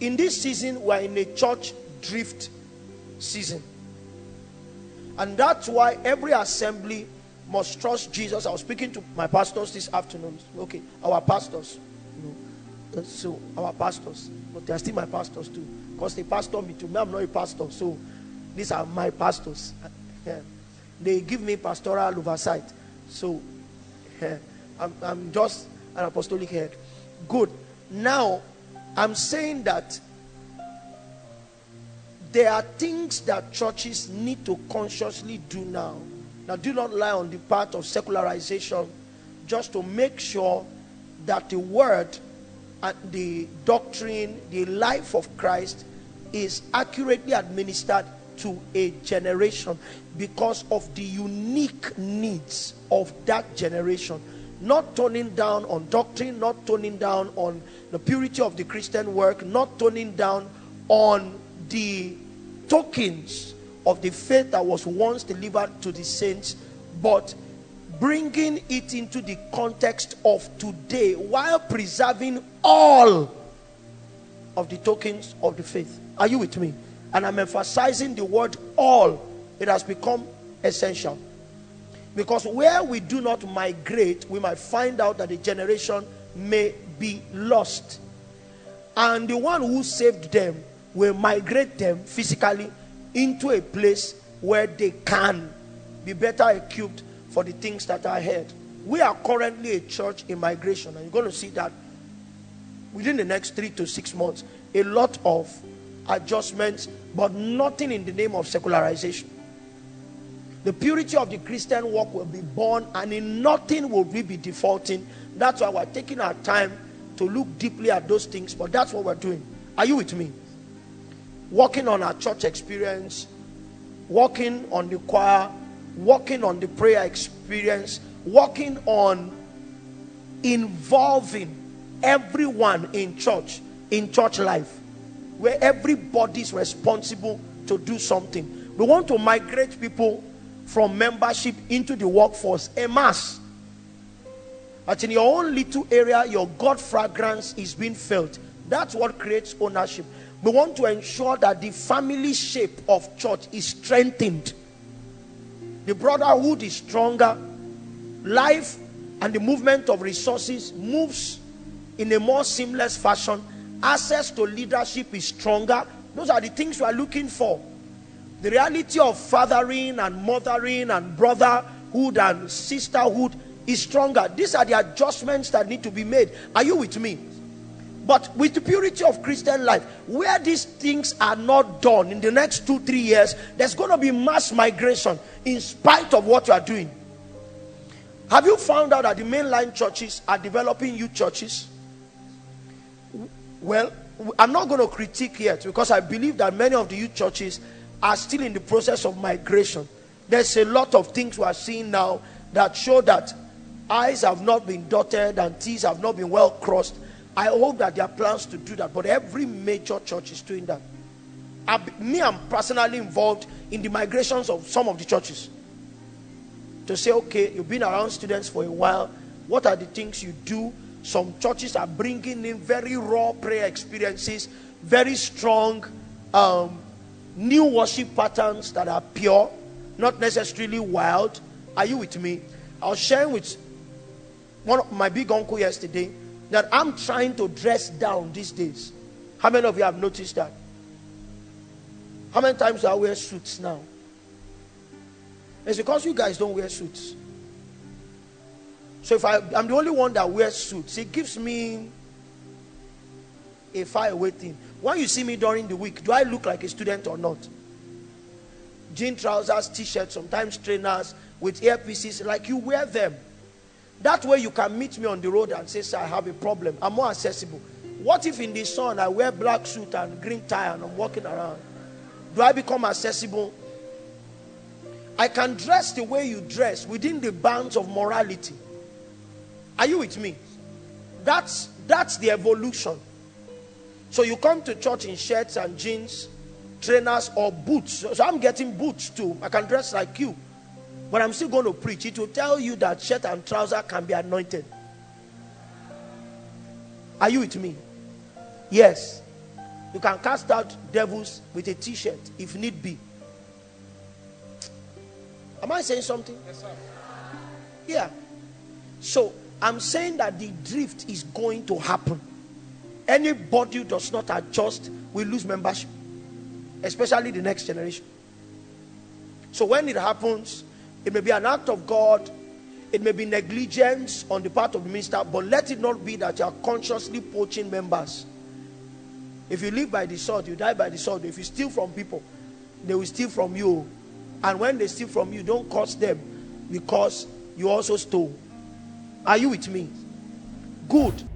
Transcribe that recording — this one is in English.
In this season, we're in a church drift season. And that's why every assembly must trust Jesus. I was speaking to my pastors this afternoon. Okay, our pastors. So, our pastors. But they are still my pastors too. Because they pastor me too. Me, I'm not a pastor. So, these are my pastors. They give me pastoral oversight. So, I'm just an apostolic head. Good. Now, I'm saying that there are things that churches need to consciously do now. Now, do not lie on the path of secularization, just to make sure that the word and the doctrine, the life of Christ is accurately administered to a generation because of the unique needs of that generation. Not toning down on doctrine, not toning down on the purity of the Christian work, not toning down on the tokens of the faith that was once delivered to the saints, but bringing it into the context of today while preserving all of the tokens of the faith. Are you with me? And I'm emphasizing the word all. It has become essential. Because where we do not migrate, we might find out that a generation may be lost. And the one who saved them will migrate them physically into a place where they can be better equipped for the things that are ahead. We are currently a church in migration, and you're going to see that within the next 3 to 6 months. A lot of adjustments, but nothing in the name of secularization. The purity of the Christian walk will be born, and in nothing will we be defaulting. That's why we're taking our time to look deeply at those things, but that's what we're doing. Are you with me? Working on our church experience, working on the choir, working on the prayer experience, working on involving everyone in church life, where everybody's responsible to do something. We want to migrate people from membership into the workforce en masse. But in your own little area, your God fragrance is being felt. That's what creates ownership. We want to ensure that the family shape of church is strengthened. The brotherhood is stronger. Life and the movement of resources moves in a more seamless fashion. Access to leadership is stronger. Those are the things we are looking for. The reality of fathering and mothering and brotherhood and sisterhood is stronger. These are the adjustments that need to be made. Are you with me? But with the purity of Christian life, where these things are not done in the next 2-3 years, there's going to be mass migration in spite of what you are doing. Have you found out that the mainline churches are developing youth churches? Well, I'm not going to critique yet, because I believe that many of the youth churches are still in the process of migration. There's a lot of things we are seeing now that show that I's have not been dotted and T's have not been well crossed. I hope that there are plans to do that, but every major church is doing that. I'm personally involved in the migrations of some of the churches. To say, okay, you've been around students for a while. What are the things you do? Some churches are bringing in very raw prayer experiences, very strong new worship patterns that are pure, not necessarily wild. Are you with me? I was sharing with one of my big uncle yesterday that I'm trying to dress down these days. How many of you have noticed that? How many times do I wear suits now? It's because you guys don't wear suits. So if I'm the only one that wears suits, it gives me a far away thing. When you see me during the week, do I look like a student or not? Jean trousers, t-shirts, sometimes trainers with earpieces, like you wear them. That way you can meet me on the road and say, sir, I have a problem. I'm more accessible. What if in the sun I wear black suit and green tie and I'm walking around? Do I become accessible? I can dress the way you dress within the bounds of morality. Are you with me? That's the evolution. So you come to church in shirts and jeans, trainers or boots. So I'm getting boots too. I can dress like you. But I'm still going to preach. It will tell you that shirt and trouser can be anointed. Are you with me? Yes. You can cast out devils with a t-shirt if need be. Am I saying something? Yes, sir. Yeah. So I'm saying that the drift is going to happen. Anybody who does not adjust will lose membership, especially the next generation. So when it happens, it may be an act of God, it may be negligence on the part of the minister, but let it not be that you are consciously poaching members. If you live by the sword, you die by the sword. If you steal from people, they will steal from you. And when they steal from you, don't curse them because you also stole. Are you with me? Good.